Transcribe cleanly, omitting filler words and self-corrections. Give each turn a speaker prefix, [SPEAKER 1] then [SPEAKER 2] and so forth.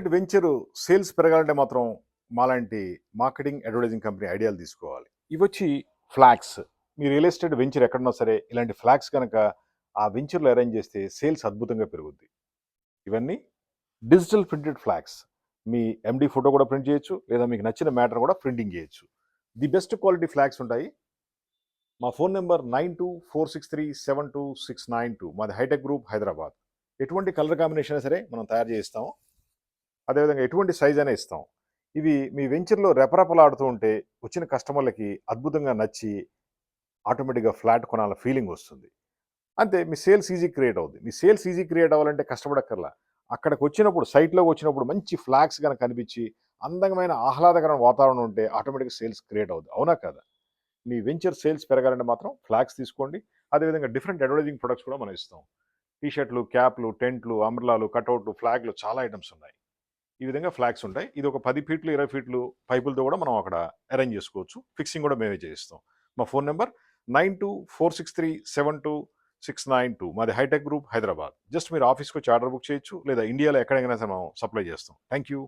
[SPEAKER 1] Estate venture sales పెరగాలంటే మాత్రం మాలాంటి మార్కెటింగ్ అడ్వర్టైజింగ్ కంపెనీ ఐడియాలు తీసుకోవాలి. ఇవొచ్చి ఫ్లాగ్స్. మీ రియల్ ఎస్టేట్ వెంచర్ ఎక్కడున్నా సరే ఇలాంటి ఫ్లాగ్స్ కనుక ఆ వెంచర్‌లో అరేంజ్ చేస్తే సేల్స్ అద్భుతంగా పెరుగుద్ది. ఇవన్నీ డిజిటల్ ప్రింటెడ్ ఫ్లాగ్స్. మీ ఎండీ ఫోటో కూడా ప్రింట్ చేయొచ్చు. లేదా మీకు నచ్చిన మ్యాటర్ కూడా ప్రింటింగ్ చేయొచ్చు. ది బెస్ట్ క్వాలిటీ ఫ్లాగ్స్ ఉంటాయి. మా ఫోన్ నంబర్ 9246372692. మాది హైటెక్ గ్రూప్ హైదరాబాద్. ఎటువంటి కలర్ కాంబినేషన్ అయినా సరే మనం తయారు చేయిస్తాం. అదేవిధంగా ఎటువంటి సైజ్ అయినా ఇస్తాం. ఇవి మీ వెంచర్‌లో రెపరెపలాడుతూ ఉంటే వచ్చిన కస్టమర్‌లకి అద్భుతంగా నచ్చి ఆటోమేటిక్‌గా ఫ్లాట్ కొనాలన్న ఫీలింగ్ వస్తుంది. అంతే మీ సేల్స్ ఈజీ క్రియేట్ అవుద్ది. మీ సేల్స్ ఈజీ క్రియేట్ అవ్వాలంటే కష్టపడక్కర్లా. అక్కడికొచ్చినప్పుడు సైట్‌లోకి వచ్చినప్పుడు మంచి ఫ్లాగ్స్ గనక కనిపించి, అందమైన ఆహ్లాదకరమైన వాతావరణం ఉంటే ఆటోమేటిక్‌గా సేల్స్ క్రియేట్ అవుద్ది. అవునా కాదా? మీ వెంచర్ సేల్స్ పెరగాలంటే మాత్రం ఫ్లాగ్స్ తీసుకోండి. అదేవిధంగా డిఫరెంట్ అడ్వర్టైజింగ్ ప్రొడక్ట్స్ కూడా మనం ఇస్తాం. టీ షర్ట్‌లు, క్యాప్‌లు, టెంట్లు, అంబ్రెల్లాలు, కటౌట్లు, ఫ్లాగ్‌లు చాలా ఐటెమ్స్ ఉన్నాయి. ఈ విధంగా ఫ్లాగ్స్ ఉంటాయి. ఇది ఒక 10 ఫీట్లు, 20 ఫీట్లు పైపులతో కూడా మనం అక్కడ అరేంజ్ చేసుకోవచ్చు. ఫిక్సింగ్ కూడా మేమే చేయిస్తాం. మా ఫోన్ నంబర్ 9246372692. మాది హైటెక్ గ్రూప్ హైదరాబాద్. జస్ట్ మీరు ఆఫీస్‌కొచ్చి ఆర్డర్ బుక్ చేయొచ్చు. లేదా ఇండియాలో ఎక్కడైనా సరే మనం సప్లై చేస్తాం. Thank you.